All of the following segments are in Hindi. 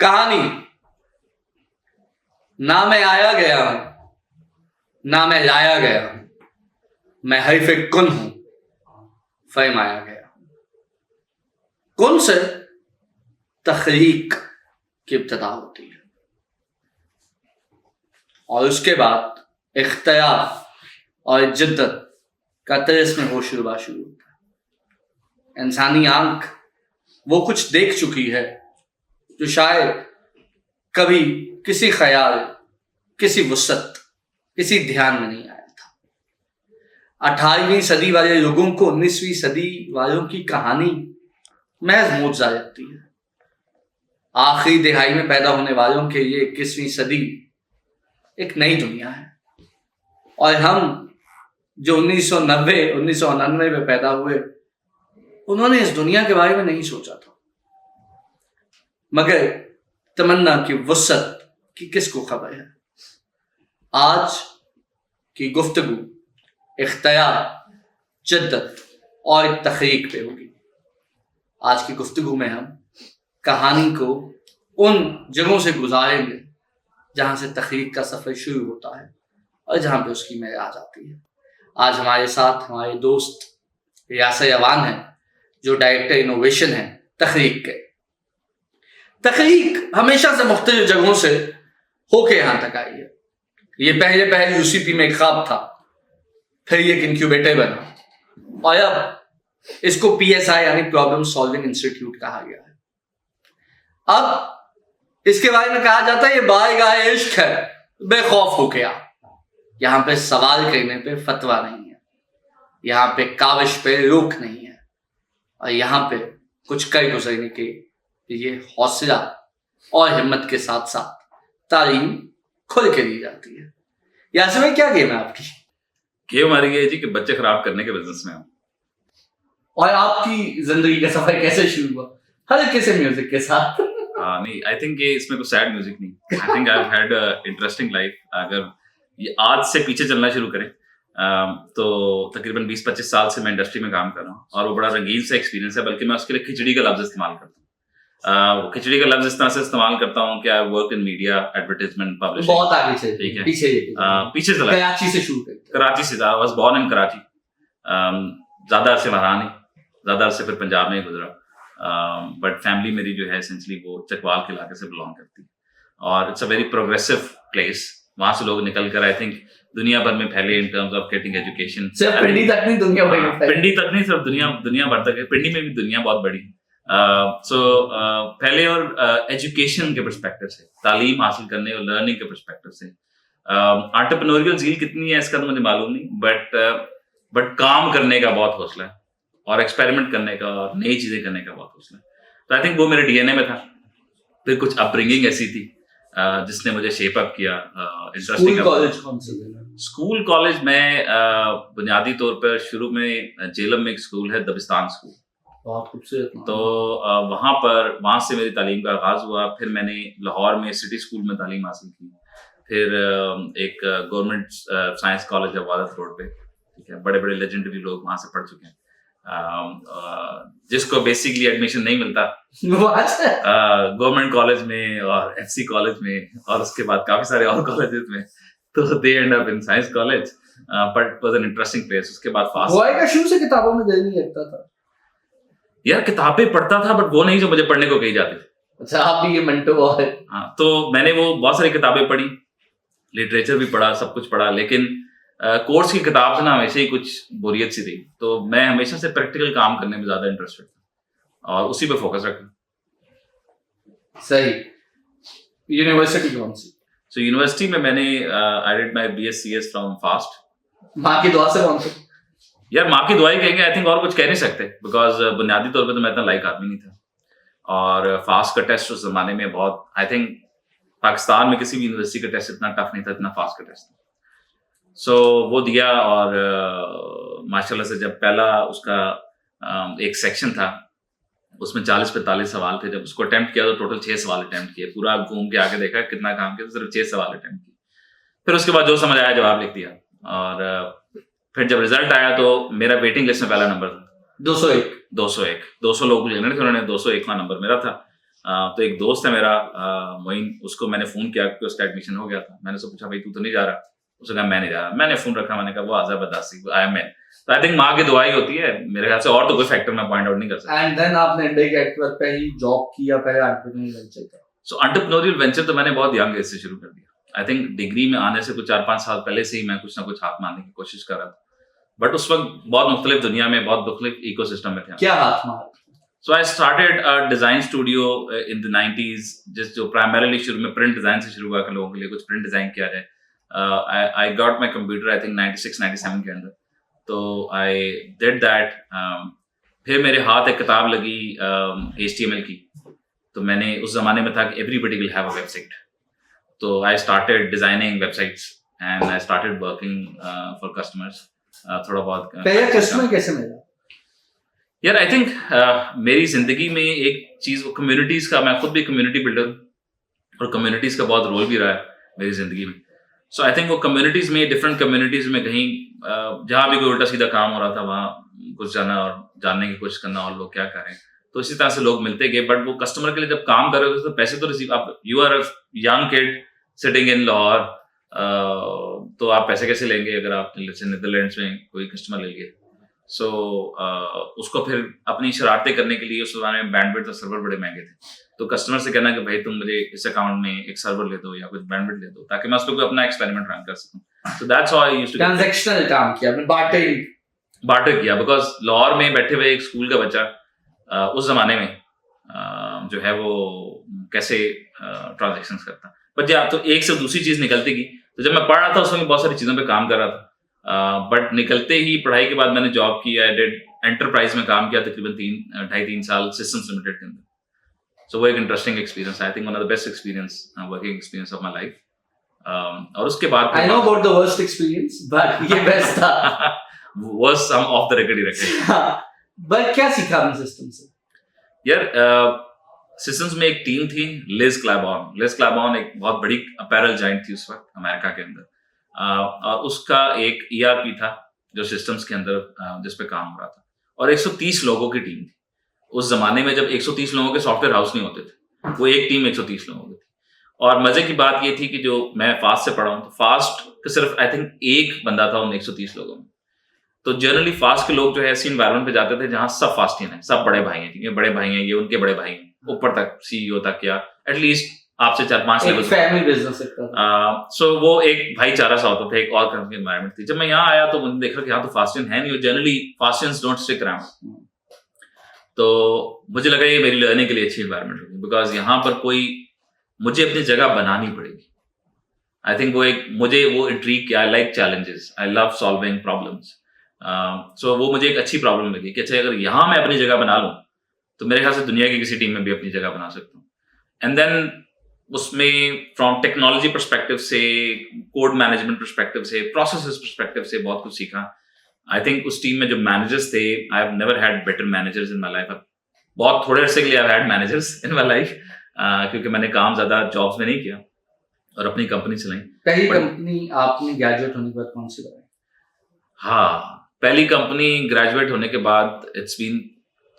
कहानी, ना मैं आया गया हूं, ना मैं लाया गया हूं, मैं हरीफ कुन हूं, फरमाया गया हूं। कुन से तखलीक की इब्तिदा होती है और उसके बाद इख्तियार और जिद्दत का तिलिस्म होशरुबा शुरू होता है। इंसानी आंख वो कुछ देख चुकी है जो शायद कभी किसी ख्याल, किसी वुसअत, किसी ध्यान में नहीं आया था। 18वीं सदी वाले लोगों को 19वीं सदी वालों की कहानी महज मौजज़ा लगती है। आखिरी दिहाई में पैदा होने वालों के लिए 21वीं सदी एक नई दुनिया है और हम जो 1990, 1999 में पैदा हुए, उन्होंने इस दुनिया के बारे में नहीं सोचा था, मगर तमन्ना की वुसअत की किसको खबर है। आज की गुफ्तगू इख्तियार, जिद्दत और तहरीक पे होगी। आज की गुफ्तगू में हम कहानी को उन जगहों से गुजारेंगे जहां से तहरीक का सफर शुरू होता है और जहां पे उसकी मेराज आती है। आज हमारे साथ हमारे दोस्त यासर अवान हैं जो डायरेक्टर इनोवेशन है तहरीक के। तहरीक हमेशा से मुख्तलिफ जगहों से होके यहां तक आई है। ये पहले यूसीपी में एक ख्वाब था, फिर ये एक इंक्यूबेटर बना और अब इसको PSI यानी प्रॉब्लम सॉल्विंग इंस्टीट्यूट कहा गया है। अब इसके बारे में कहा जाता है ये बारगाह इश्क है, बेखौफ होके आ। यहां पे सवाल करने पे फतवा नहीं है, यहां पे काविश पे रोक नहीं है और यहां पे कुछ कर गुजरने के ये हौसला और हिम्मत के साथ साथ तालीम खुल के दी जाती है। यासर भाई, क्या गेम है आपकी? गेम हमारी ये है जी कि बच्चे खराब करने के बिजनेस में हो। और आपकी जिंदगी का सफर कैसे शुरू हुआ? हल्के से म्यूजिक के साथ। नहीं, आई थिंक ये इसमें कोई सैड म्यूजिक नहीं। I think I have had a interesting life. अगर ये आज से पीछे चलना शुरू करें तो तकरीबन 20-25 साल से मैं इंडस्ट्री में काम कर रहा हूँ और वो बड़ा रंगीन सा एक्सपीरियंस है। बल्कि मैं उसके लिए खिचड़ी का लफ्ज इस्तेमाल करता हूँ। खिचड़ी का लफ्ज इस तरह से इस्तेमाल करता हूँ कि I work in media, advertisement, publishing. बहुत आगे से, ठीक है, पीछे चला, कराची से शुरू कर। कराची से था, वाज बोर्न इन कराची। ज्यादा अरसे वहां नहीं, ज्यादा अरसे फिर पंजाब में गुजरा। बट फैमिली मेरी जो है एसेंशियली वो चकवाल के इलाके से बिलोंग करती है और it's a very progressive place. वहां से लोग निकल कर आई थिंक दुनिया भर में फैले in terms of getting education. सिर्फ पिंडी तक नहीं, दुनिया भर में। पिंडी तक नहीं, सिर्फ दुनिया भर तक है। पिंडी में भी दुनिया बहुत बड़ी है। पहले और एजुकेशन के पर्सपेक्टिव से, तालीम हासिल करने और लर्निंग के पर्सपेक्टिव से। एंटरप्रेन्योरियल ज़ील कितनी है इसका तो मुझे मालूम नहीं, बट काम करने का बहुत हौसला है और एक्सपेरिमेंट करने का और नई चीजें करने का बहुत हौसला है। तो आई थिंक वो मेरे डीएनए में था। फिर कुछ अपब्रिंगिंग ऐसी थी जिसने मुझे शेप अप किया। इंटरेस्टिंग। कॉलेज कौन सा? स्कूल कॉलेज में बुनियादी तौर पर शुरू में जेलम में एक स्कूल है, दबिस्तान स्कूल, बहुत खूबसूरत। तो वहां से मेरी तालीम का आगाज हुआ। फिर मैंने लाहौर में सिटी स्कूल में तालीम हासिल की। फिर एक गवर्नमेंट साइंस कॉलेज है वादत रोड पे, ठीक है, बड़े बड़े लेजेंडरी लोग वहां से पढ़ चुके हैं, जिसको बेसिकली एडमिशन नहीं मिलता गवर्नमेंट कॉलेज में और FC कॉलेज में और उसके बाद काफी सारे और कॉलेजेस में, तो they end up in science college. But it was an interesting place. उसके बाद फास्ट हुआ का शुरू से किताबों में दिल नहीं लगता था यार। किताबें पढ़ता था बट वो नहीं जो मुझे पढ़ने को कही जाती थी। अच्छा, आप भी ये मंटो है। हाँ, तो मैंने वो बहुत सारी किताबें पढ़ी, लिटरेचर भी पढ़ा, सब कुछ पढ़ा, लेकिन कोर्स की किताब से ना हमेशा ही कुछ बोरियत सी थी। तो मैं हमेशा से प्रैक्टिकल काम करने में ज्यादा इंटरेस्टेड था और उसी पे फोकस रखा। सही। यूनिवर्सिटी कौन सी? सो यूनिवर्सिटी में मैंने I did my BScs from fast. माँ की दुआ से कौन सा? यार माँ की दुआ ही कहेंगे, आई थिंक, और कुछ कह नहीं सकते, बिकॉज बुनियादी तौर पे तो मैं इतना लाइक आदमी नहीं था। और फास्ट का टेस्ट उस जमाने में बहुत, आई थिंक पाकिस्तान में किसी भी यूनिवर्सिटी का टेस्ट इतना टफ नहीं था, इतना फास्ट का टेस्ट था। सो वो दिया और माशाल्लाह से जब पहला उसका एक सेक्शन था उसमें 40-45 सवाल थे। जब उसको अटेम्प्ट किया तो टोटल 6 सवाल अटेम्प्ट किए। पूरा घूम के आके देखा कितना काम किया तो सिर्फ 6 सवाल अटेम्प्ट किए। फिर उसके बाद जो समझ आया जवाब लिख दिया और फिर जब रिजल्ट आया तो मेरा वेटिंग लिस्ट में पहला नंबर था 201 200 लोग लेने थे, उन्होंने 201वां नंबर मेरा था। तो एक दोस्त है मेरा मोइन, उसको मैंने फोन किया क्योंकि उसका एडमिशन हो गया था। मैंने उससे पूछा भाई तू तो नहीं जा रहा? उसने कहा मैं नहीं जा रहा। मैंने फोन रखा, मैंने कहा वो आजा बदासी आई एम इन। तो आई थिंक माँ की दुआई होती है मेरे ख्याल से, और तो कोई फैक्टर मैं पॉइंट आउट नहीं कर सकता। एंड देन आपने इंडिया के एक्टर पे ही जॉब की या पहले एंटरप्रेन्योरियल वेंचर का? सो एंटरप्रेन्योरियल वेंचर तो मैंने बहुत यंग एज से शुरू कर दिया। आई थिंक डिग्री में आने से कुछ 4-5 साल पहले से ही मैं कुछ ना कुछ हाथ मारने की कोशिश कर रहा था, बट उस वक्त बहुत मुख्तलिफ दुनिया में, बहुत मुख्तलिफ इकोसिस्टम में थे। क्या हाथ मार? So I started a design studio in the 90s, जो primarily शुरू में print design से शुरू हुआ कि लोगों के लिए कुछ print design किया जाए। I got my computer I think 96-97 के अंदर, तो I did that। फिर मेरे हाथ एक किताब लगी HTML की, तो मैंने उस जमाने में था कि everybody will have a website, तो I started designing websites and I started working for customers। थोड़ा बहुत पहले कस्टमर कैसे मिला? यार आई थिंक मेरी जिंदगी में एक चीज, वो कम्युनिटीज का, मैं खुद भी कम्युनिटी बिल्डर और कम्युनिटीज का बहुत रोल भी रहा है मेरी जिंदगी में। सो आई थिंक वो कम्युनिटीज में, डिफरेंट कम्युनिटीज में कहीं जहाँ भी कोई उल्टा सीधा काम हो रहा था वहाँ घुस जाना और जानने की कोशिश करना और लोग क्या कर रहे हैं, तो इसी तरह से लोग मिलते गए। बट वो कस्टमर के लिए जब काम कर रहे होते तो पैसे तो रिसीव, आप you are a young kid sitting in Lahore, तो आप पैसे कैसे लेंगे अगर आप नीदरलैंड्स में कोई कस्टमर ले लिए? सो उसको फिर अपनी शरारतें करने के लिए उस जमाने में बैंडविड्थ और सर्वर बड़े महंगे थे, तो कस्टमर से कहना कि भाई तुम मुझे इस अकाउंट में एक सर्वर ले दो या कुछ बैंडविड्थ ले दो ताकि मैं उस पर कोई अपना एक्सपेरिमेंट रन कर सकूं। So that's how I used to transactional काम किया, बार्टर किया, बिकॉज लाहौर में बैठे हुए एक स्कूल का बच्चा उस जमाने में जो है वो कैसे ट्रांजेक्शन्स करता। बट जब तो एक से दूसरी चीज निकलती गई, तो जब मैं पढ़ रहा था उस वक्त बहुत सारी चीजों पे काम कर रहा था, बट निकलते ही पढ़ाई के बाद मैंने जॉब की, आई डिड एंटरप्राइज में काम किया तकरीबन 2.5-3 साल सिस्टम्स लिमिटेड के अंदर। सो वो एक interesting experience, I think one of the best experience, working experience of my life. और उसके बाद I know about the worst experience, but ये बेस्ट था। वर्स्ट हम ऑफ द रिकॉर्ड ही रखें। बट क्या सीखा आपने सिस्टम से? यार सिस्टम्स में एक टीम थी, लिज क्लैबॉन। लिज क्लैबॉन एक बहुत बड़ी अपैरल जाइंट थी उस वक्त अमेरिका के अंदर, और उसका एक ERP था जो सिस्टम्स के अंदर जिस पे काम हो रहा था, और 130 लोगों की टीम थी। उस जमाने में जब 130 लोगों के सॉफ्टवेयर हाउस नहीं होते थे, वो एक टीम 130 लोगों की थी। और मजे की बात ये थी कि जो मैं फास्ट से पढ़ा हूँ, तो फास्ट का सिर्फ आई थिंक एक बंदा था उन 130 लोगों में। तो जनरली फास्ट के लोग जो है ऐसी इन्वायरमेंट पे जाते थे जहां सब फास्टियन है, सब बड़े भाई हैं, ये बड़े भाई हैं, ये उनके बड़े भाई हैं, ऊपर तक CEO तक, या एटलीस्ट आपसे 4-5 लेवल फैमिली बिजनेस था। सो वो एक भाईचारा सा होता था, एक और तरह की एनवायरनमेंट थी। जब मैं यहाँ आया तो मैंने देखा कि यहाँ तो फास्टियन है नहीं, जनरली फास्टियंस डोंट स्टिक अराउंड। तो मुझे लगा ये मेरी लर्निंग के लिए अच्छी एनवायरनमेंट होगी, बिकॉज यहाँ पर कोई मुझे अपनी जगह बनानी पड़ेगी। आई थिंक वो एक मुझे वो इंट्रीग किया। I like challenges, I love solving problems. So वो मुझे एक अच्छी प्रॉब्लम लगी कि अच्छा अगर यहाँ मैं अपनी जगह बना लूँ तो मेरे ख्याल से दुनिया की किसी टीम में भी अपनी जगह बना सकता हूँ। एंड देन उसमें फ्रॉम टेक्नोलॉजी पर्सपेक्टिव से, कोड मैनेजमेंट पर्सपेक्टिव से, प्रोसेसेस पर्सपेक्टिव से बहुत कुछ सीखा। आई थिंक उस टीम में जो मैनेजर्स थे, I have never had better managers in my life. बहुत थोड़े अरसे के लिए I have had managers in my life, क्योंकि मैंने काम ज्यादा जॉब्स में नहीं किया और अपनी कंपनी चलाई। पहली कंपनी आपने ग्रेजुएट होने के बाद कौन सी बनाई? हाँ, पहली कंपनी ग्रेजुएट होने के बाद, इट्स बीन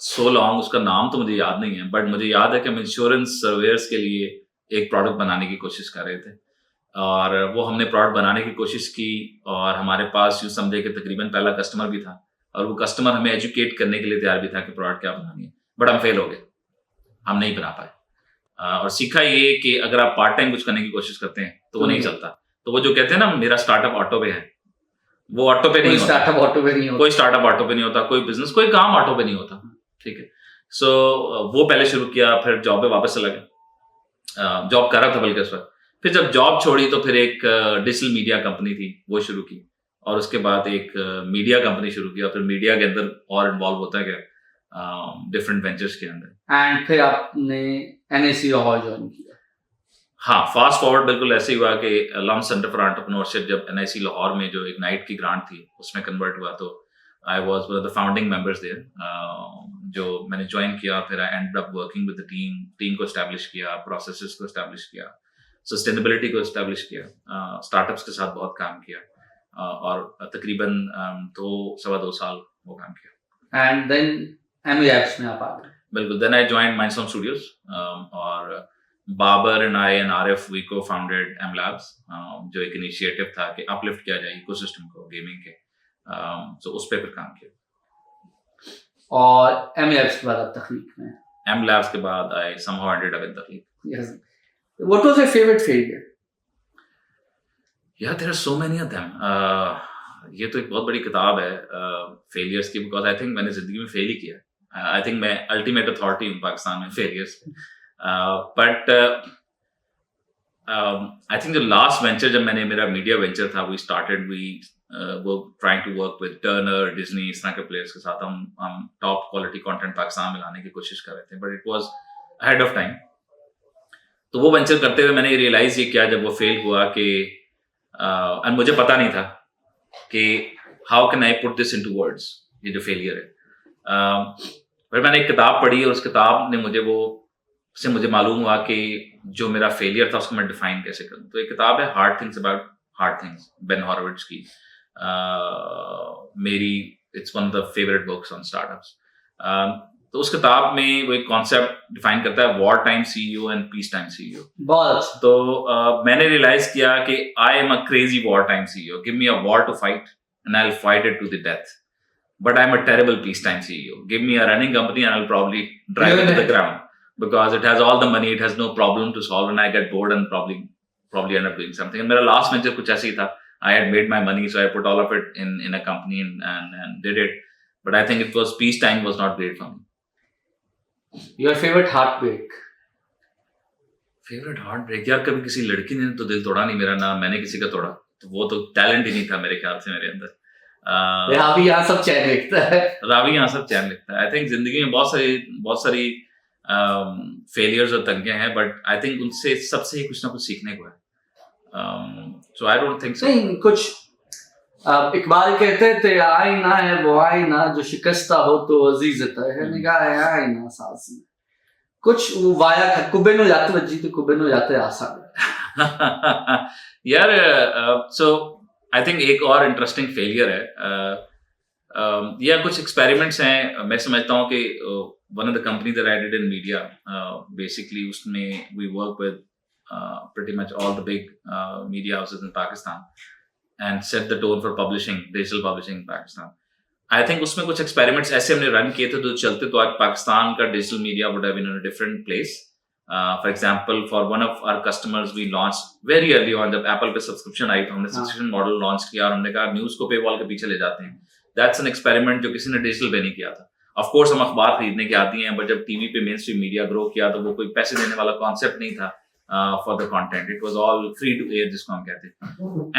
सो लॉन्ग, उसका नाम तो मुझे याद नहीं है, बट मुझे याद है कि हम इंश्योरेंस सर्वेयर्स के लिए एक प्रोडक्ट बनाने की कोशिश कर रहे थे, और वो हमने प्रोडक्ट बनाने की कोशिश की, और हमारे पास यूँ समझे कि तकरीबन पहला कस्टमर भी था, और वो कस्टमर हमें एजुकेट करने के लिए तैयार भी था कि प्रोडक्ट क्या बनानी है, बट हम फेल हो गए, हम नहीं बना पाए। और सीखा ये कि अगर आप पार्ट टाइम कुछ करने की कोशिश करते हैं तो वो नहीं चलता। तो वो जो कहते हैं ना मेरा स्टार्टअप ऑटो पे है, वो ऑटो पे नहीं होता। स्टार्टअप ऑटो पे नहीं होता, कोई स्टार्टअप ऑटो पे नहीं होता, कोई बिजनेस, कोई काम ऑटो पे नहीं होता। ठीक है, सो वो पहले शुरू किया, फिर जॉब पे वापस चला गया, जॉब कर रहा था बल्कि उस वक्त। फिर जब जॉब छोड़ी तो फिर एक डिजिटल मीडिया कंपनी थी, वो शुरू की, और उसके बाद एक मीडिया कंपनी शुरू की, और फिर मीडिया के अंदर और इन्वॉल्व होता गया डिफरेंट वेंचर्स के अंदर। एंड फिर आपने NIC लाहौर ज्वाइन किया? हाँ, फास्ट फॉरवर्ड बिल्कुल ऐसे ही हुआ कि लम सेंटर फॉर एंटरप्रेन्योरशिप जब NIC लाहौर में जो इग्नाइट की ग्रांट थी उसमें कन्वर्ट हुआ, तो I was one of the founding members there, जो मैंने ज्वाइन किया। फिर I ended up working with the team को एस्टैब्लिश किया, प्रोसेसेस को एस्टैब्लिश किया, सस्टेनेबिलिटी को एस्टैब्लिश किया, स्टार्टअप्स के साथ बहुत काम किया, और तकरीबन 2-2.25 साल वो काम किया। एंड देन Emirates में आप आ गए? बिल्कुल. Then I joined Mindstorm Studios, और Babar and I and RF we cofounded M Labs, जो एक इनिशिएटिव था कि अपलिफ्ट किया जाए इकोसिस्टम को गेमिंग के. तो उस पे फिर काम किया. और एम लैब्स के बाद आप तकनीक में. एम लैब्स के बाद आई somehow ended up in तकनीक. Yes. What was your favorite failure? Yeah, there are so many of them. ये तो एक बहुत बड़ी किताब है फेलियर्स की, बिकॉज आई थिंक मैंने जिंदगी में फेल ही किया. आई थिंक मैं अल्टीमेट अथॉरिटी हूँ पाकिस्तान में फेलियर्स. बट आई थिंक जो लास्ट वेंचर जब मैंने मेरा मीडिया वेंचर था, we started we trying to work with Turner, Disney, इस तरह के प्लेयर्स के साथ हम टॉप क्वालिटी कंटेंट पाकिस्तान में लाने की कोशिश कर रहे थे, but it was ahead of time. तो वो वेंचर करते हुए मैंने रियलाइज ये किया जब वो फेल हुआ कि एंड मुझे पता नहीं था कि how can I put this into words, ये जो फेलियर है. फिर मैंने एक किताब पढ़ी और उस किताब ने मुझे मालूम हुआ कि जो मेरा फेलियर था उसको मैं डिफाइन कैसे करूं. तो एक किताब है hard things about hard things, Ben Horowitz की. मेरी it's one of the favourite books on startups. तो उस किताब में वो एक कॉन्सेप्ट डिफाइन करता है war time CEO and peace time CEO. तो मैंने रियलाइज किया कि I am a crazy war time CEO. Give me a war to fight and I will fight it to the death. But I'm a terrible peacetime CEO. Give me a running company and I'll probably drive it to the ground because it has all the money, it has no problem to solve, and I get bored and probably end up doing something. And my last venture kuch aise hi tha. I had made my money, so I put all of it in a company and did it. But I think it was peacetime was not great for me. Your favorite heartbreak? Favorite heartbreak? यार कभी किसी लड़की ने तो दिल तोड़ा नहीं मेरा, ना मैंने किसी का तोड़ा. तो वो तो टैलेंट ही नहीं था मेरे ख्याल से मेरे अंदर. रावी यहाँ सब चैन लिखता है. रावी यहाँ सब चैन लिखता है. आई थिंक जिंदगी में बहुत सारी फेलियर्स और तंगियां हैं, बट आई थिंक उनसे सबसे ही कुछ ना कुछ सीखने को है. So I don't think so. नहीं, कुछ इकबाल कहते थे आईना है वो आईना जो शिकस्ता हो तो अजीजत है, निगाह है आईना सास में. कुछ वो वाया कुबेनो जाते वजी तो कुबेनो जाते आसान. यार सो आई थिंक एक और इंटरेस्टिंग फेलियर है, या कुछ एक्सपेरिमेंट्स हैं. मैं समझता हूँ कि one of the company that I did in media, basically उसमें we work with pretty much all the big media houses in Pakistan and set the tone for publishing, digital publishing in Pakistan. I think उसमें कुछ experiments ऐसे हमने रन किए थे जो चलते तो आज पाकिस्तान का digital media would have been in a different place. For example, for one of our customers, we launched very early on जब Apple पे subscription आई तो हमने subscription model launch किया और हमने कहा न्यूज को paywall के पीछे ले जाते हैं. That's an experiment जो किसी ने digital पे नहीं किया था. Of course हम अखबार खरीदने के आती हैं, but जब टीवी पे मेन स्ट्रीम मीडिया ग्रो किया तो वो कोई पैसे देने वाला कॉन्सेप्ट नहीं था for the content. It was all free to air जिसको हम कहते हैं.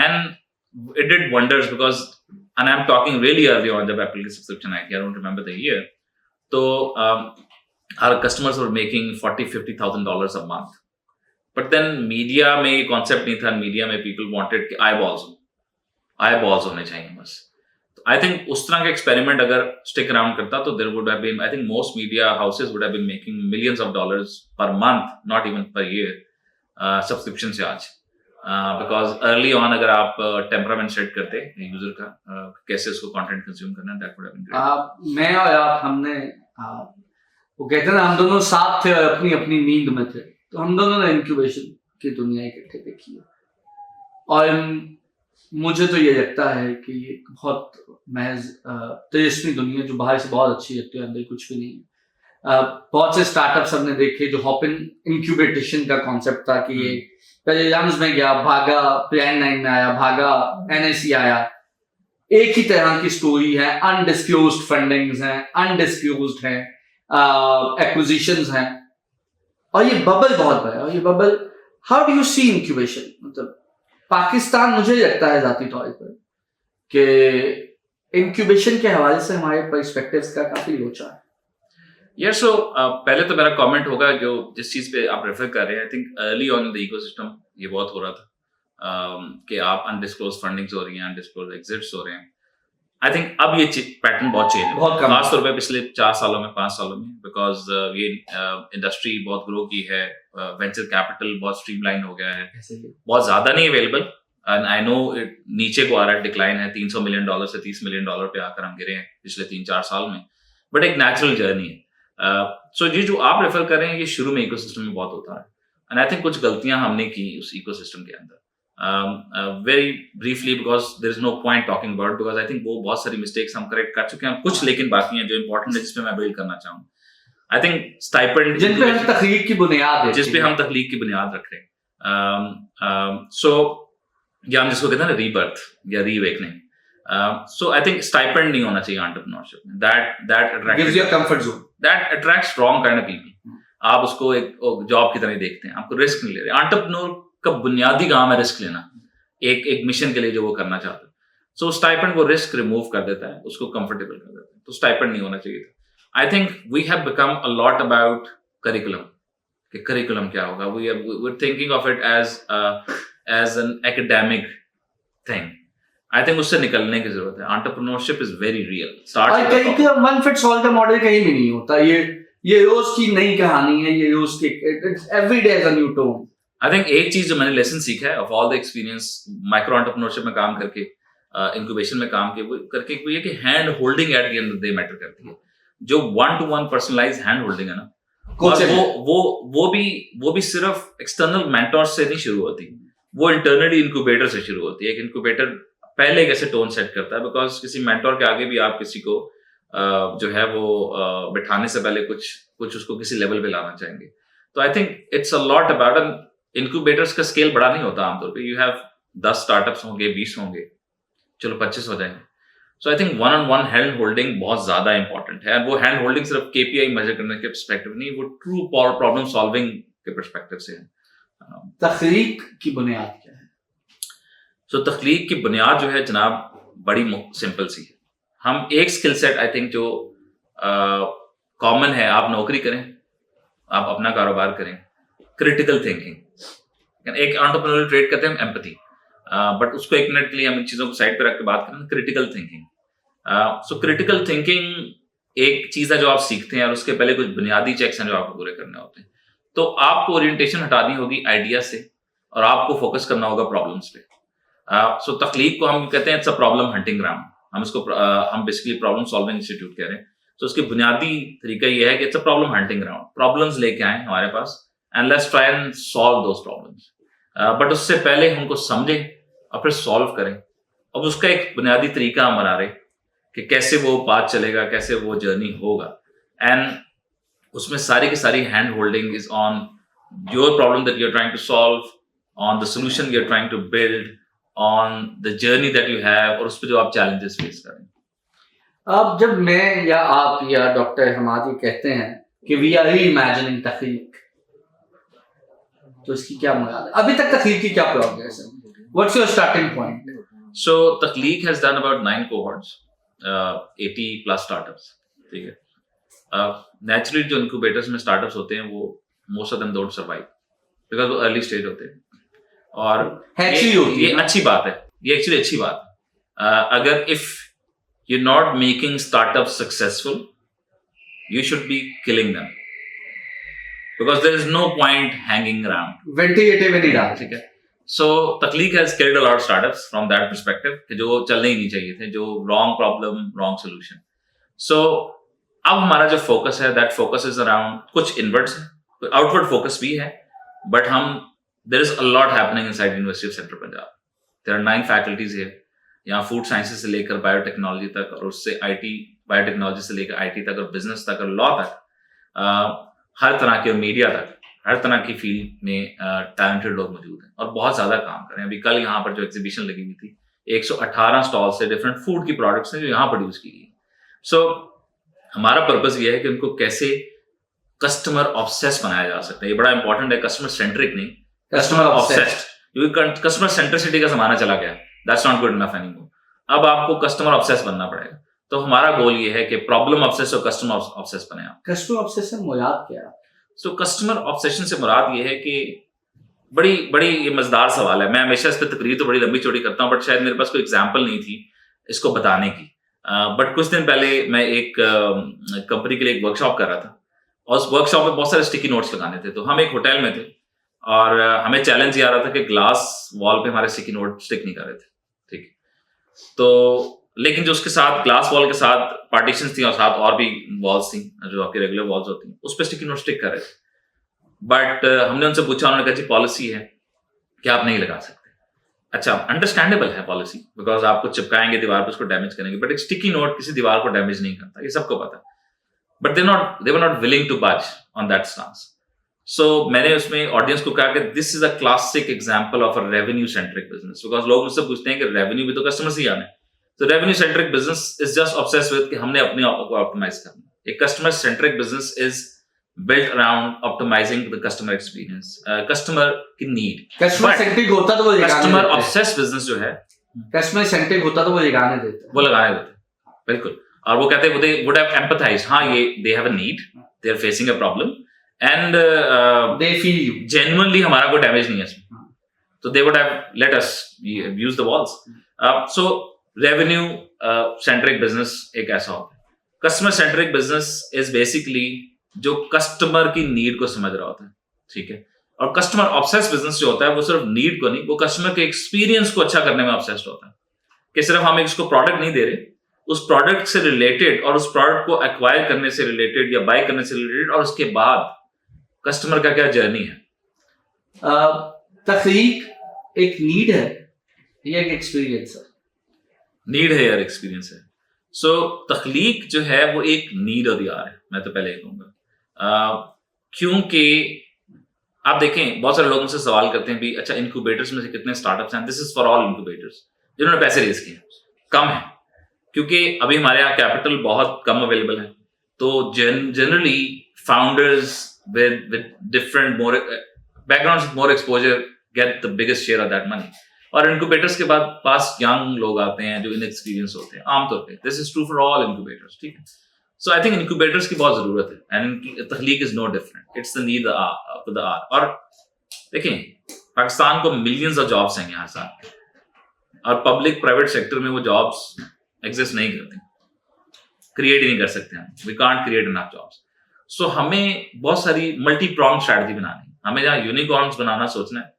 And it did wonders because, and I'm talking really early on जब Apple की subscription आई थी, I don't remember the year. तो our customers were making $40,000-50,000 a month. But then media में ये concept नहीं था. मीडिया में people wanted कि eyeballs होने चाहिए बस. I think उस तरह का experiment अगर stick around करता तो there would have been, I think most media houses would have been making millions of dollars per month, not even per year, subscription से आज. बिकॉज अर्ली ऑन अगर आप टेम्परामेंट सेट करते यूजर का कैसे उसको कंटेंट कंज्यूम करना, that would have been great. मैं और आप हमने वो कहते हैं ना हम दोनों साथ थे और अपनी अपनी नींद में थे, तो हम दोनों ने इंक्यूबेशन की दुनिया इकट्ठे देखी है. और मुझे तो ये लगता है कि ये बहुत महज तेजस्वी दुनिया जो बाहर से बहुत अच्छी लगती है, अंदर कुछ भी नहीं है. बहुत से स्टार्टअप्स हमने देखे जो हॉपिन इंक्यूबेटेशन का कॉन्सेप्ट था कि ये पहले एग्जाम्स में गया, भागा प्लान 9 में आया, भागा एनएससी आया. एक ही तरह की स्टोरी है, अनडिस्क्लोज्ड फंडिंग्स हैं, अनडिस्क्लोज्ड हैं, एक्विजिशंस हैं, और ये बबल बहुत बड़ा है. और ये bubble, how do you see incubation? मतलब पाकिस्तान मुझे लगता है जाती तौर पर कि इंक्यूबेशन के हवाले से हमारे पर्सपेक्टिव्स का काफी लोचा है. यार सो पहले तो मेरा कमेंट होगा जो जिस चीज पे आप रेफर कर रहे हैं. I think early on in the ecosystem ये बहुत हो रहा था कि आप अनडिस्क्लोज फंडिंग्स हो रही हैं, अनडिस्क्लोज एग्जिट्स हो रहे हैं. आई थिंक अब ये पैटर्न बहुत चेंज है, खासतौर पे पिछले 4 सालों में 5 सालों में, बिकॉज ये इंडस्ट्री बहुत ग्रो की है, वेंचर कैपिटल बहुत स्ट्रीमलाइन हो गया है, बहुत ज्यादा नहीं available. And I know it नीचे को आ रहा है, डिक्लाइन है, $300 मिलियन से $30 मिलियन पे आकर हम गिरे हैं पिछले 3-4 साल में, बट एक नेचुरल जर्नी है. सो ये जो आप रेफर कर रहे हैं ये शुरू में इकोसिस्टम में बहुत होता है एंड आई थिंक कुछ गलतियां हमने की उस इकोसिस्टम के अंदर very briefly because there is no point talking about because I think वो बहुत सारी मिस्टेक्स हम करेक्ट कर चुके हैं कुछ लेकिन बाकी हैं जो इंपॉर्टेंट है जिसपे मैं बिल्ड करना चाहूंगा आई थिंक स्टाइपेंड जिन पे हम तखलीक की बुनियाद है जिस पे हम तखलीक की बुनियाद रख रहे हैं सो या हम जिसको कहते हैं ना रीबर्थ या reawakening so I think stipend नहीं होना चाहिए entrepreneurship में that gives you a comfort zone that attracts wrong kind of people आप उसको एक जॉब की तरह ही देखते हैं आपको रिस्क नहीं ले रहे एंटरप्रेन्योर का बुनियादी काम है रिस्क लेना एक मिशन के लिए जो वो करना चाहते हैं सो स्टाइपेंड वो रिस्क रिमूव कर देता है उसको कंफर्टेबल कर देता है तो स्टाइपेंड नहीं होना चाहिए था I think we have become a lot about curriculum कि करिकुलम क्या होगा we are thinking of it as an academic thing I think उससे निकलने की जरूरत है entrepreneurship is very real start curriculum one fits all का मॉडल कहीं भी नहीं होता ये रोज की नई कहानी है ये रोज की every day is a new tone I think एक चीज जो मैंने लेसन सीखा है of all the experience micro entrepreneurship में काम करके इंक्यूबेशन में काम करके वो ये कि hand holding at the end of the day matter करती है जो 1-to-1 पर्सनलाइज्ड हैंड होल्डिंग है ना और वो भी सिर्फ एक्सटर्नल मेंटर्स से नहीं शुरू होती वो इंटरनली इंक्यूबेटर से शुरू होती है एक इंक्यूबेटर पहले कैसे टोन सेट करता है बिकॉज किसी मेंटोर के आगे भी आप किसी को जो है वो बिठाने से पहले कुछ उसको किसी लेवल पे लाना चाहेंगे तो आई think it's a lot about an incubators का स्केल बड़ा नहीं होता आमतौर पे यू हैव 10 स्टार्टअप्स होंगे 20 होंगे चलो 25 हो जाएंगे so I think 1-on-1 hand holding बहुत ज्यादा इंपॉर्टेंट है वो हैंड होल्डिंग सिर्फ केपीआई मेजर करने के पर्सपेक्टिव नहीं वो ट्रू प्रॉब्लम सॉल्विंग के पर्सपेक्टिव से है तखलीक की बुनियाद क्या है सो तख्लीक की बुनियाद जो है जनाब बड़ी सिंपल सी है हम एक स्किल सेट आई थिंक जो कॉमन है आप नौकरी करें आप अपना कारोबार करें क्रिटिकल थिंकिंग एक एंटरप्रेन्योरियल ट्रेड कहते हैं एम्पैथी बट उसको एक मिनट के लिए हम इन चीजों को साइड पे रख के बात करें critical thinking so critical thinking एक चीज है जो आप सीखते हैं और उसके पहले कुछ बुनियादी चेक्स हैं जो आपको पूरे करने होते हैं तो आपको ओरिएंटेशन हटानी होगी आइडिया से और आपको फोकस करना होगा प्रॉब्लम्स पे सो तख्लीक को हम कहते हैं it's a problem hunting ground हम इसको हम बेसिकली प्रॉब्लम सॉल्विंग इंस्टीट्यूट कह रहे हैं तो उसकी बुनियादी तरीका ये है कि it's a problem hunting ground problems लेके आए हमारे पास and let's try and solve those problems but उससे पहले हमको समझें और फिर सॉल्व करें अब उसका एक बुनियादी तरीका हम बना रहे कि कैसे वो पाथ चलेगा कैसे वो जर्नी होगा एंड उसमें सारी की सारी hand holding is on your problem that you are trying to solve on the solution you are trying to build on the journey that you have और उस पर जो आप challenges face करें अब जब मैं या आप या डॉक्टर हमादी कहते हैं कि we are reimagining तख्लीक तो इसकी क्या मुराद है अभी तक तख्लीक की क्या प्रोग्रेस है what's your starting point so तख्लीक has done about 9 cohorts 80 plus startups ठीक है naturally जो incubators में startups होते हैं वो most of them don't survive because वो early stage होते हैं और ये अच्छी बात है ये एक्चुअली अच्छी बात है अगर if you not making startup successful you should be killing them because there is no point hanging around ventilative नहीं डाल ठीक है so Takhleeq has killed a lot startups from that perspective कि जो चलने ही नहीं चाहिए थे जो wrong problem wrong solution so अब हमारा जो फोकस है दैट फोकस इज अराउंड कुछ इनवर्ड्स है आउटवर्ड फोकस भी है बट हम there is a lot happening inside University of Central Punjab. There are 9 faculties here. यहाँ फूड साइंसेस से लेकर बायोटेक्नोलॉजी तक और उससे आईटी बायोटेक्नोलॉजी से लेकर आईटी तक और बिजनेस तक और लॉ तक हर तरह के और मीडिया तक हर तरह की फील्ड में टैलेंटेड लोग मौजूद हैं और बहुत ज्यादा काम कर रहे हैं अभी कल यहाँ पर जो एग्जीबिशन लगी हुई थी 118 स्टॉल से डिफरेंट फूड की प्रोडक्ट्स हैं जो यहाँ प्रोड्यूस की गई सो हमारा पर्पस ये है कि उनको कैसे कस्टमर ऑब्सेस बनाया जा सकता है ये बड़ा इंपॉर्टेंट है कस्टमर सेंट्रिक नहीं कस्टमर ऑब्सेस्ड क्योंकि कस्टमर सेंट्रिसिटी का जमाना चला गया that's not good enough anymore अब आपको कस्टमर ऑब्सेस बनना पड़ेगा तो हमारा गोल ये है कि प्रॉब्लम ऑब्सेस और कस्टमर ऑब्सेस बने आप कस्टमर ऑब्सेशन मुराद क्या है सो कस्टमर ऑब्सेशन से मुराद ये है कि बड़ी बड़ी ये मजेदार सवाल है मैं हमेशा इस पर तकरीर तो बड़ी लंबी चौड़ी करता हूँ बट शायद मेरे पास कोई एग्जाम्पल नहीं थी इसको बताने की बट कुछ दिन पहले मैं एक कंपनी के लिए एक वर्कशॉप कर रहा था और उस वर्कशॉप में बहुत सारे स्टिकी नोट्स लगाने थे तो हम एक होटल में थे और हमें चैलेंज ये आ रहा था कि ग्लास वॉल पे हमारे स्टिकी नोट स्टिक नहीं कर रहे थे ठीक तो लेकिन जो उसके साथ ग्लास वॉल के साथ पार्टीशन थी और साथ और भी वॉल्स थी जो आपकी रेगुलर वॉल्स होती हैं, उस पर स्टिकी नोट स्टिक कर रहे थे। बट हमने उनसे पूछा, उन्होंने कहा जी पॉलिसी है कि आप नहीं लगा सकते। अच्छा, अंडरस्टैंडेबल है पॉलिसी, बिकॉज आपको चिपकाएंगे दीवार पर, उसको डैमेज करेंगे, बट एक स्टिकी नोट किसी दीवार को डैमेज नहीं करता, ये सबको पता। But they were not willing to budge on that stance. So मैंने उसमें ऑडियंस को कहा कि this is a classic example of a revenue centric business, because लोग मुझसे पूछते हैं कि रेवेन्यू भी तो कस्टमर से ही आना है। तो revenue centric business is just obsessed with कि हमने अपने आप को ऑप्टिमाइज करना है। एक customer centric business is built around optimizing the customer experience, customer की need. कस्टमर सेंट्रिक होता तो वो customer obsessed business जो है, कस्टमर सेंट्रिक होता तो वो लगाने देते, वो लगाने देते, बिल्कुल। और वो कहते हैं they would have empathized, हाँ ये they have a need, they are facing a problem and they feel you, genuinely हमारा कोई डैमेज नहीं है इसमें, तो they would have let us use the walls. So revenue centric business एक ऐसा होता है। customer centric business is basically जो कस्टमर की नीड को समझ रहा होता है, ठीक है। और कस्टमर ऑब्सेस्ड बिजनेस जो होता है वो सिर्फ नीड को नहीं, वो कस्टमर के एक्सपीरियंस को अच्छा करने में ऑब्सेस्ड होता है, कि सिर्फ हम इसको प्रोडक्ट नहीं दे रहे, उस प्रोडक्ट से रिलेटेड और उस प्रोडक्ट को एक्वायर करने से रिलेटेड या बाय करने से रिलेटेड और उसके बाद कस्टमर का क्या जर्नी है। तकलीक एक नीड है या एक एक्सपीरियंस है? नीड है यार, एक्सपीरियंस है। सो तख्लीक जो है वो एक नीड और यार है, मैं तो पहले ही कहूंगा। क्योंकि आप देखें बहुत सारे लोग मुझसे सवाल करते हैं भी अच्छा इनक्यूबेटर्स में से कितने स्टार्टअप्स हैं। This is for all incubators जिन्होंने पैसे रेज किए, कम है क्योंकि अभी हमारे यहाँ कैपिटल बहुत कम अवेलेबल है। तो generally founders with different more backgrounds, more exposure get the biggest share of that money. और इनक्यूबेटर्स के बाद पास यंग लोग आते हैं जो इनएक्सपीरियंस होते हैं आमतौर पे। This is true for all incubators, ठीक है। सो आई थिंक इनक्यूबेटर्स की बहुत जरूरत है and Takhleeq is no different, it's the need of the hour. और देखें पाकिस्तान को मिलियंस ऑफ जॉब्स हैं यहाँ साल, और पब्लिक प्राइवेट सेक्टर में वो जॉब्स एग्जिस्ट नहीं करती, क्रिएट ही नहीं कर सकते हम। We can't create enough jobs. So हमें बहुत सारी मल्टी प्रॉन्ग स्ट्रैटेजी बनानी है। हमें जहाँ यूनिकॉर्न्स बनाना सोचना है,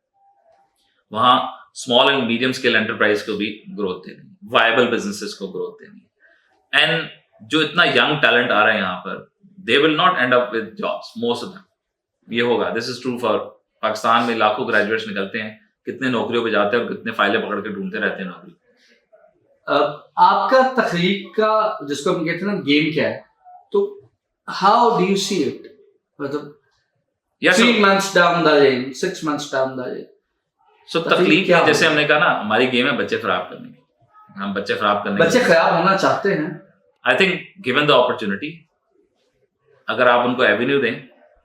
वहां small and medium scale enterprise को भी ग्रोथ देनी, वायबल बिजनेसेस को ग्रोथ देनी। एंड जो इतना यंग टैलेंट आ रहा है यहाँ पर, they will not and up with jobs, most of them. ये होगा, this is true for Pakistan में लाखों ग्रेजुएट्स निकलते हैं, कितने नौकरियों पे जाते हैं और कितने फाइलें पकड़ के ढूंढते रहते हैं नौकरी। आपका तख्लीक का जिसको हम कहते हैं ना गेम क्या है, तो how do you see it? मतलब 3 months down the lane, 6 months down the lane, सो तकलीफ है, जैसे हमने कहा ना हमारी गेम है बच्चे खराब करने की। हम बच्चे खराब होना चाहते हैं। I think given the opportunity, अगर आप उनको एवेन्यू दें।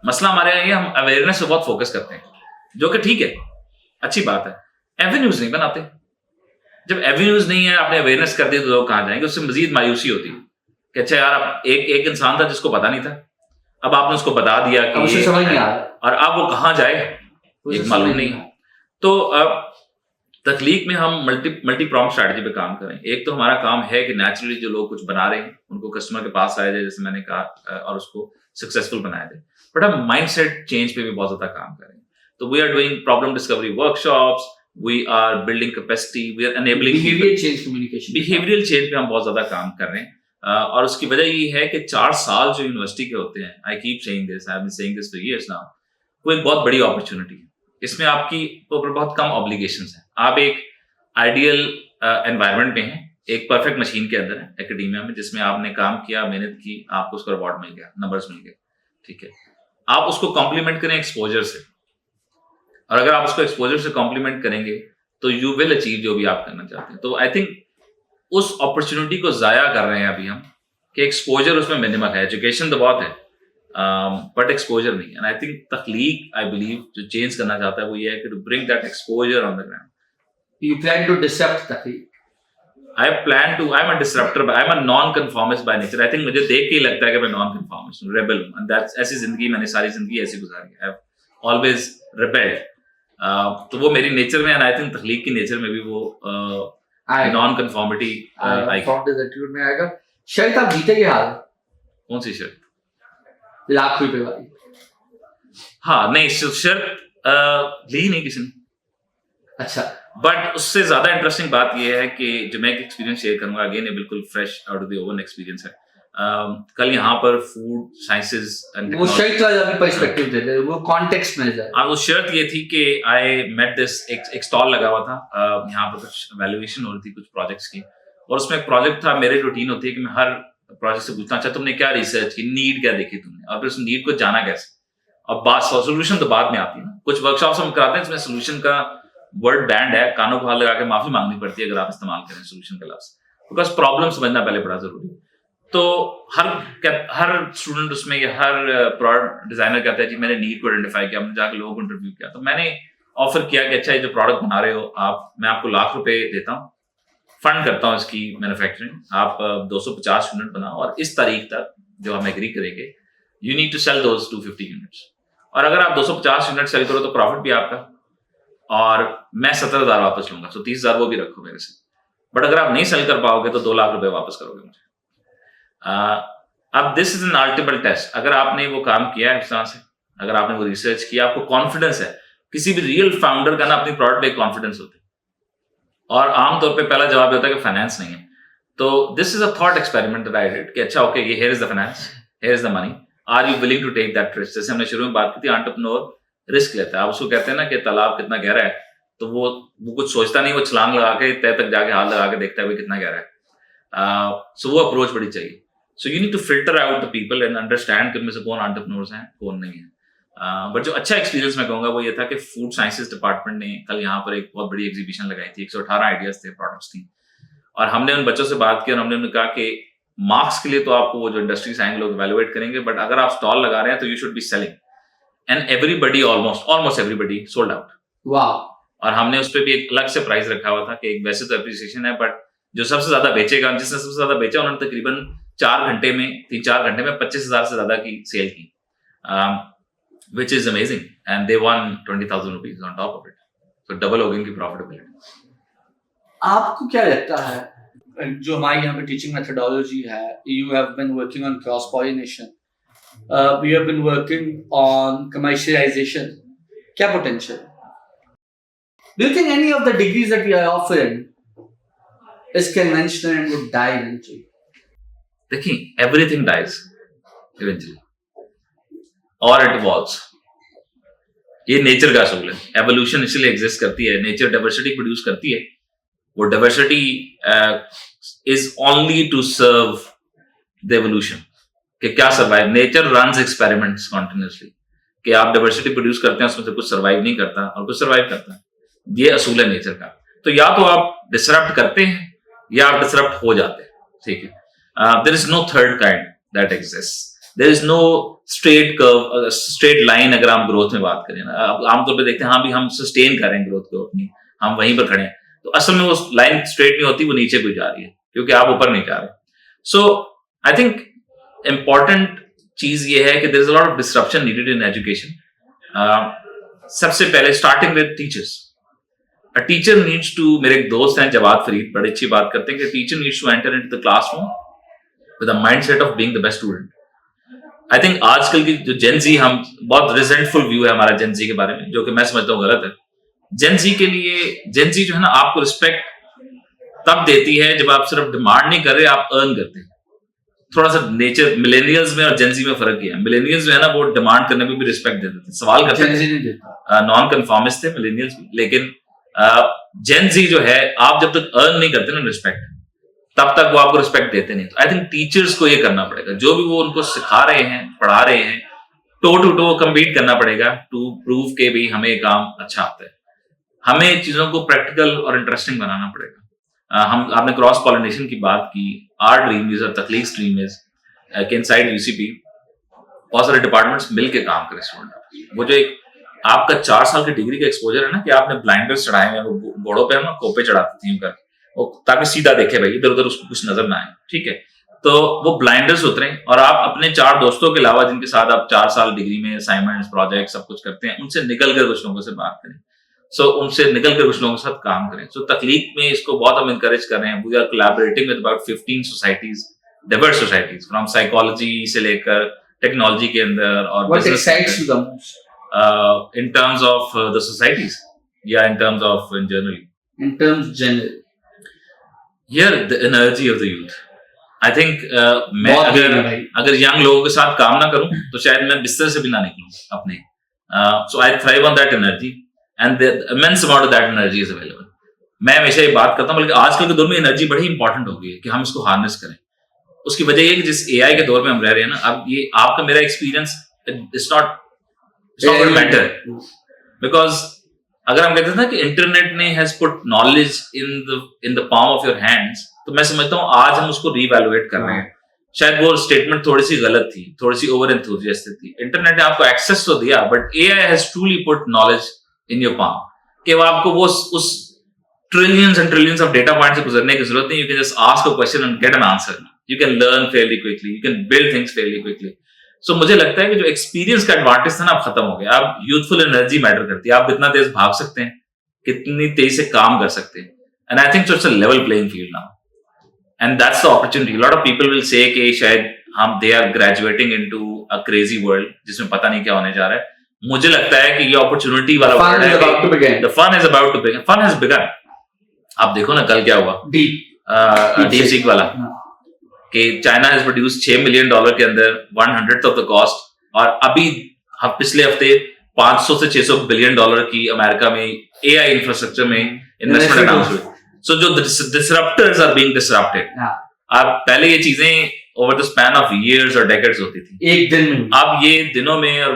मसला हमारे यहाँ हम अवेयरनेस पे बहुत फोकस करते हैं, जो कि ठीक है, अच्छी बात है। एवेन्यूज नहीं बनाते। जब एवेन्यूज नहीं है, आपने अवेयरनेस कर दी तो लोग कहाँ जाएंगे? उससे मजीद मायूसी होती है कि अच्छा यार अब एक इंसान था जिसको पता नहीं था, अब आपने उसको बता दिया कि उसे समझ नहीं आ रहा, और अब वो कहाँ जाए एक मालूम नहीं। तो अब तकलीक में हम मल्टी प्रॉन्ग स्ट्रैटेजी पे काम करें। एक तो हमारा काम है कि नेचुरली जो लोग कुछ बना रहे हैं उनको कस्टमर के पास आया जाए, जैसे मैंने कहा, और उसको सक्सेसफुल बनाया जाए। बट हम माइंडसेट चेंज पे भी बहुत ज्यादा काम करें। तो we are doing problem discovery workshops, we are building capacity, we are enabling behavioural change communication. Behavioural change पे हम बहुत ज्यादा काम कर रहे हैं। और उसकी वजह ये है कि 4 साल जो यूनिवर्सिटी के होते हैं, I keep saying this, I have been saying this for years now, वो एक बहुत बड़ी अपॉर्चुनिटी है। इसमें आपकी ऊपर बहुत कम ऑब्लिगेशंस हैं। आप एक आइडियल एनवायरनमेंट में हैं, एक परफेक्ट मशीन के अंदर है एकेडमिया में, जिसमें आपने काम किया, मेहनत की, आपको उसका रिवॉर्ड मिल गया, नंबर्स मिल गए, ठीक है। आप उसको कॉम्प्लीमेंट करें एक्सपोजर से, और अगर आप उसको एक्सपोजर से कॉम्प्लीमेंट करेंगे तो यू विल अचीव जो भी आप करना चाहते हैं। तो आई थिंक उस अपॉर्चुनिटी को जाया कर रहे हैं अभी हम, कि एक्सपोजर उसमें मिनिमल है। एजुकेशन तो बहुत है, बट एक्सपोजर नहीं। And I think Takhleeq, I believe, जो चेंज करना चाहता है वो ये है कि to bring that exposure on the ground. You plan to disrupt Takhleeq? I'm a disruptor, I'm a non-conformist by nature. I think मुझे देख के ही लगता है कि मैं non-conformist हूँ, rebel हूँ, and that's ऐसी जिंदगी मैंने सारी जिंदगी ऐसी गुजारी है। I've always rebelled. तो वो मेरी नेचर में है, and I think तख्लीक की नेचर में भी वो non-conformity में आएगा। शर्त आप जीते के हाल? कौन सी शर्त? ₹1,00,000 वाली। हाँ नहीं, शर्त ली नहीं किसी ने। अच्छा, बट उससे ज्यादा इंटरेस्टिंग बात यह है कि जो मैं एक एक्सपीरियंस शेयर करूंगा, अगेन ये बिल्कुल fresh out of the oven experience है। कल यहाँ पर फूड साइंसेज एंड वो शर्ट का अभी पर्सपेक्टिव दे दे, वो कॉन्टेक्स्ट मिल जाए। वो शर्त ये थी कि आई मेट दिस, एक स्टॉल लगा हुआ था, यहाँ पर कुछ वैल्यूएशन हो रही थी कुछ प्रोजेक्ट्स की, और उसमें एक प्रोजेक्ट था। मेरी रूटीन होती है कि मैं हर प्रोजेक्ट से पूछता, अच्छा तुमने क्या रिसर्च की, नीड क्या देखी तुमने, और फिर उस नीड को जाना कैसे। अब बात सोल्यूशन तो बाद में आती है ना। कुछ वर्कशॉप्स हम कराते हैं इसमें सोल्यूशन का वर्ड बैंड है, कानों को हाथ लगा के माफी मांगनी पड़ती है अगर आप इस्तेमाल करें सोल्यूशन का लफ्ज, बिकॉज प्रॉब्लम समझना पहले बड़ा जरूरी है। तो हर स्टूडेंट उसमें या हर प्रोडक्ट डिजाइनर कहता है कि मैंने नीड को आइडेंटिफाई किया, मैंने जाकर लोगों को इंटरव्यू किया, तो मैंने ऑफर किया कि अच्छा ये जो प्रोडक्ट बना रहे हो आप, मैं आपको ₹1,00,000 देता हूँ, फंड करता हूँ इसकी मैन्युफैक्चरिंग, आप 250 यूनिट बनाओ और इस तारीख तक जो हम एग्री करेंगे you need to sell those 250 units, और अगर आप 250 यूनिट सेल करो तो प्रॉफिट भी आपका, और मैं 70,000 वापस लूंगा, तो 30,000 वो भी रखो मेरे से। बट अगर आप नहीं सेल कर पाओगे तो ₹2,00,000 वापस करोगे मुझे। अब this is an ultimate test. अगर आपने वो काम किया है इस तरह से, अगर आपने वो रिसर्च किया, आपको कॉन्फिडेंस है, किसी भी रियल फाउंडर का ना अपनी प्रोडक्ट पे कॉन्फिडेंस होता है, और आमतौर पे पहला जवाब होता है कि फाइनेंस नहीं है। तो this is a thought experiment that I did कि अच्छा ओके, ये here is the finance, here is the money, are you willing to take that risk. जैसे हमने शुरू में बात की थी, एंटरप्रेन्योर रिस्क लेता है। आप उसको कहते हैं ना कि तालाब कितना गहरा है, तो वो कुछ सोचता नहीं, वो छलांग लगा के तय तक जाके हाथ लगा के देखता है कितना गहरा है। सो वो अप्रोच बड़ी चाहिए। So you need to filter out the people and understand कि उनमें से कौन एंटरप्रेन्योर्स हैं कौन नहीं है। बट जो अच्छा एक्सपीरियंस मैं कहूंगा वो ये था कि फूड साइंसेज डिपार्टमेंट ने कल यहाँ पर एक बहुत बड़ी एग्जीबिशन लगाई थी, 118 आइडियाज थे, प्रोडक्ट्स थी, और हमने उन बच्चों से बात की और हमने उन्हें कहा कि मार्क्स के लिए तो आपको वो जो इंडस्ट्री से आएंगे लोग इवेलुएट करेंगे, बट अगर आप स्टॉल लगा रहे हैं तो you should be selling, and everybody almost everybody sold out. वाह। और हमने उस पर भी एक अलग से प्राइस रखा हुआ था कि एक वैसे तो एप्रिसिएशन है, बट जो सबसे ज्यादा बेचेगा, जिसने सबसे ज्यादा बेचा, उन्होंने तकरीबन 3-4 घंटे में 25,000 से ज्यादा की सेल की, which is amazing, and they won 20,000 rupees on top of it, so double हो गई उनकी प्रॉफिटेबिलिटी। आपको क्या लगता है जो हमारी यहाँ पे टीचिंग मेथोडोलॉजी है, you have been working on cross pollination, we have been working on commercialisation, क्या potential? Do you think any of the degrees that we are offering is conventional and would die eventually? देखिए, everything dies eventually, or it evolves. ये नेचर का असूल है। एवोल्यूशन इसलिए एग्जिस्ट करती है, नेचर डाइवर्सिटी प्रोड्यूस करती है, वो diversity is only to serve the evolution, कि क्या survive. Nature runs experiments continuously, कि आप डाइवर्सिटी प्रोड्यूस करते हैं, उसमें से कुछ सर्वाइव नहीं करता और कुछ सर्वाइव करता है। ये असूल है नेचर का। तो या तो आप डिसरप्ट करते हैं या आप डिसरप्ट हो जाते हैं, ठीक है। There is no third kind that exists, there is no straight curve, straight line. अगर हम ग्रोथ में बात करें ना, आमतौर पे देखते हैं हाँ भी हम सस्टेन कर रहे हैं ग्रोथ को अपनी, हम वहीं पर खड़े हैं, तो असल में वो लाइन स्ट्रेट नहीं होती, वो नीचे को जा रही है क्योंकि आप ऊपर नहीं जा रहे। सो आई थिंक इंपॉर्टेंट चीज ये है कि there is a lot of disruption needed in education. सबसे पहले starting with teachers. A teacher needs to, मेरे एक दोस्त हैं जवाद फरीद, बड़ी अच्छी बात करते हैं कि teacher needs to enter into the classroom with a mindset of being the best student. I think आजकल की जो जेन जी, हम बहुत रिजेंटफुल व्यू है हमारा जेन जी के बारे में, जो कि मैं समझता हूँ गलत है। जेन जी के लिए, जेन जी जो है ना, आपको रिस्पेक्ट तब देती है जब आप सिर्फ डिमांड नहीं कर रहे, आप अर्न करते हैं। थोड़ा सा नेचर मिलेनियल्स में और जेन जी में फर्क है। मिलेनियल्स जो है ना वो डिमांड करने में भी रिस्पेक्ट देते थे, सवाल करते थे, नॉन कन्फॉर्मिस्ट थे मिलेनियल्स भी। लेकिन जेन जी जो है, आप जब तक अर्न नहीं करते ना रिस्पेक्ट, तब तक वो आपको रिस्पेक्ट देते नहीं। तो आई थिंक टीचर्स को ये करना पड़ेगा, जो भी वो उनको सिखा रहे हैं, पढ़ा रहे हैं, टो टू टो कम्पीट करना पड़ेगा टू प्रूव के भी हमें काम अच्छा आता है। हमें चीजों को प्रैक्टिकल और इंटरेस्टिंग बनाना पड़ेगा। आपने क्रॉस पॉलिनेशन की बात की। आर ड्रीम इज, तकलीफ स्ट्रीम इज कि इनसाइड यूसीपी बहुत सारे डिपार्टमेंट्स मिलकर काम करें स्टूडेंट। वो जो एक आपका 4 साल की डिग्री का एक्सपोजर है ना, कि आपने ब्लाइंडर्स चढ़ाए हैं, वो घोड़ों पे हम ना कोपे चढ़ाती थी उनका, वो ताकि सीधा देखे भाई, इधर उधर उसको कुछ नजर ना आए, ठीक है। तो वो ब्लाइंडर्स उतरे और आप अपने 4 दोस्तों के अलावा, जिनके साथ आप 4 साल डिग्री में असाइनमेंट्स, प्रोजेक्ट सब कुछ करते हैं, उनसे निकल कर कुछ लोगों से बात करें। सो उनसे निकल कर कुछ लोगों के साथ काम करें। सो तकलीफ में इसको बहुत हम इंकरेज कर रहे हैं। We are collaborating with about 15 societies, diverse societies, from psychology से लेकर टेक्नोलॉजी के अंदर और What excites you the most? In terms of the societies, Yeah, in terms of in generally. In terms general. Here, the energy of the youth. I think मैं बहुत अगर है भाई. अगर यंग लोगों के साथ काम ना करूं तो शायद मैं बिस्तर से भी ना निकलूं अपने. So I thrive on that energy and the immense amount of that energy is available. मैं हमेशा ये बात करता हूं, बल्कि आजकल के दौर में एनर्जी बड़ी इंपॉर्टेंट हो गई है कि हम इसको हार्नेस करें. उसकी वजह ये है कि जिस एआई के दौर में हम रह रहे हैं ना, अब ये आपका मेरा experience it's not matter, because अगर हम कहते हैं ना कि इंटरनेट ने has put knowledge in the palm of your hands, तो मैं समझता हूँ आज हम उसको रीवैल्युएट कर रहे हैं. शायद वो स्टेटमेंट थोड़ी सी गलत थी, थोड़ी सी ओवर एंथुसियास्टिक थी. इंटरनेट ने आपको एक्सेस तो दिया, but AI has truly put knowledge in your palm, कि आपको वो उस trillions and trillions of data point से गुजरने की जरूरत नहीं. You can just ask a question and get an answer. You can learn fairly quickly, you can build things fairly quickly. So मुझे लगता है कि जो एक्सपीरियंस का एडवांटेज था ना, अब खत्म हो गया. अब यूथफुल एनर्जी मैटर करती है. आप कितना तेज भाग सकते हैं, कितनी तेज से काम कर सकते हैं. And I think it's a level playing field now, and that's the opportunity. Lot of people will say कि शायद हम they are graduating into a crazy world जिसमें पता नहीं क्या होने जा रहा है. मुझे लगता है कि ये अपॉर्चुनिटी वाला वर्ड है. The fun is about to begin. Fun has begun. आप देखो ना कल क्या हुआ, डीप सीक वाला, कि चाइना हैज प्रोड्यूस $6 मिलियन के अंदर 1/100 ऑफ द कॉस्ट, और अभी पिछले हफ्ते $500 से $600 बिलियन की अमेरिका में एआई इंफ्रास्ट्रक्चर में इन्वेस्टमेंट अनाउंस हुई. सो जो डिसरप्टर्स आर बीइंग डिसरप्टेड. अब पहले ये चीजें over the span of years और डेकेड्स होती थी, एक दिन में. अब ये दिनों में और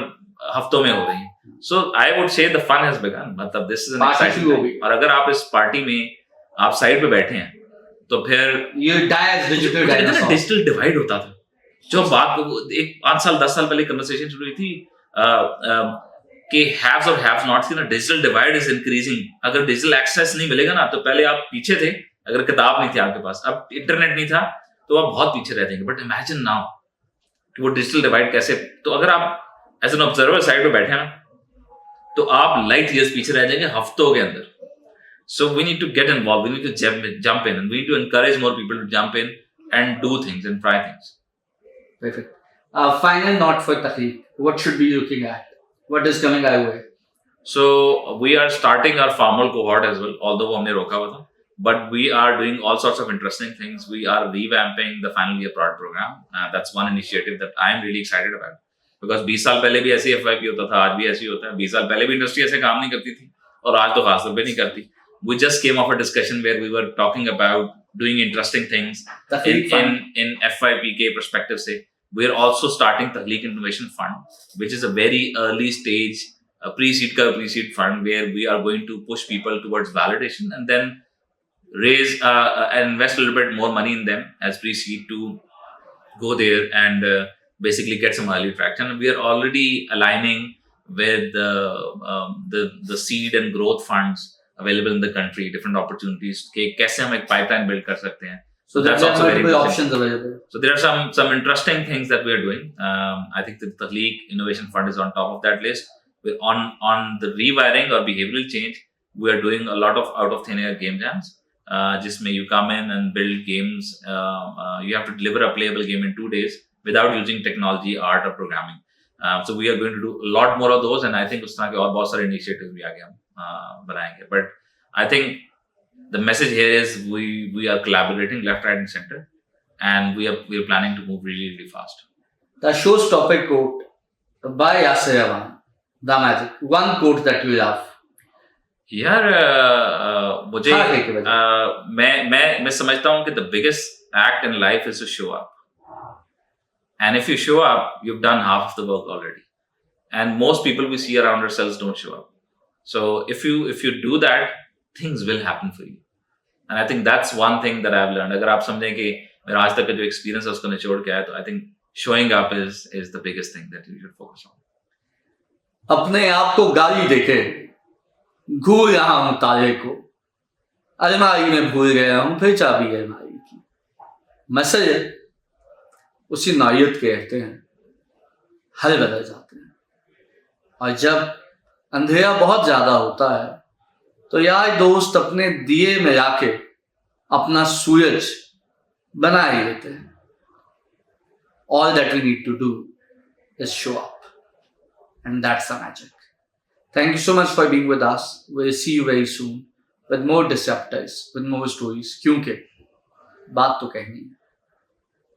हफ्तों में हो रही है. So I would say the fun has begun. मतलब this is an exciting time. और अगर आप इस पार्टी में आप साइड पे बैठे हैं तो फिर ये डिजिटल डिवाइड होता था. जो बात एक 5 साल 10 साल पहले कन्वर्सेशन शुरू हुई थी कि हैव्स और हैव्स नॉट्स की ना डिजिटल डिवाइड इज इंक्रीजिंग. अगर डिजिटल एक्सेस नहीं मिलेगा ना, तो पहले आप पीछे थे अगर किताब नहीं थी आपके पास, अब इंटरनेट नहीं था तो आप बहुत पीछे रह जाएंगे. बट इमेजिन नाउ कि वो डिजिटल डिवाइड कैसे. तो अगर आप एज एन ऑब्जर्वर साइड पे बैठे हैं ना, तो आप लाइट ईयर्स पीछे रह जाएंगे हफ्तों के अंदर. So we need to get involved. We need to jump in, and we need to encourage more people to jump in and do things and try things. Perfect. Final note for Tahliq. What should we be looking at? What is coming our way? So we are starting our formal cohort as well, although हमने रोका हुआ था. But we are doing all sorts of interesting things. We are revamping the final year product program. That's one initiative that I am really excited about. Because 20 साल पहले भी ऐसी FYP होता था, आज भी ऐसी होता है. 20 साल पहले भी इंडस्ट्री ऐसे काम नहीं करती थी, और आज तो खास तौर पे नहीं करती. We just came off a discussion where we were talking about doing interesting things in FYPK perspective. Say we are also starting Tahliq Innovation Fund, which is a very early stage pre-seed fund where we are going to push people towards validation and then raise and invest a little bit more money in them as pre-seed to go there and basically get some early traction. And we are already aligning with the seed and growth funds available in the country, different opportunities कि कैसे हम एक pipeline build कर सकते हैं. So that's also very interesting. Options available. So there are some interesting things that we are doing. I think the Tahliq Innovation Fund is on top of that list. We're on the rewiring or behavioral change. We are doing a lot of out of thin air game jams. जिसमें you come in and build games. You have to deliver a playable game in 2 days without using technology, art or programming. So we are going to do a lot more of those, and I think उस तरह के और बहुत सारे initiatives भी आगे हम बनाएंगे. But I think the message here is we are collaborating left, right, and center, and we are planning to move really, really fast. The showstopper quote by Yasser Arafat, The Magic. One quote that you love. यार मुझे मैं समझता हूँ कि the biggest act in life is to show up. And if you show up, you've done half of the work already. And most people we see around ourselves don't show up. So if you do that, things will happen for you. And I think that's one thing that I've learned. अगर आप समझें कि मेरा आज तक का जो एक्सपीरियंस है उसको निचोड़ के आया, तो I think showing up is the biggest thing that you should focus on. अपने आप को गाली देके घूर रहा हूं ताले को, अलमारी में भूल गया हूं फिर चाबी अलमारी की. मसले उसी नौयत के रहते हैं, हल बदल जाते हैं. और जब अंधेरा बहुत ज्यादा होता है तो यार दोस्त अपने दिए में जाके अपना सूरज बना ही लेते हैं. All that we need to do is show up, and that's the magic. Thank you so much for being with us. We'll see you very soon with more disruptors, with more stories. क्योंकि बात तो कहनी है.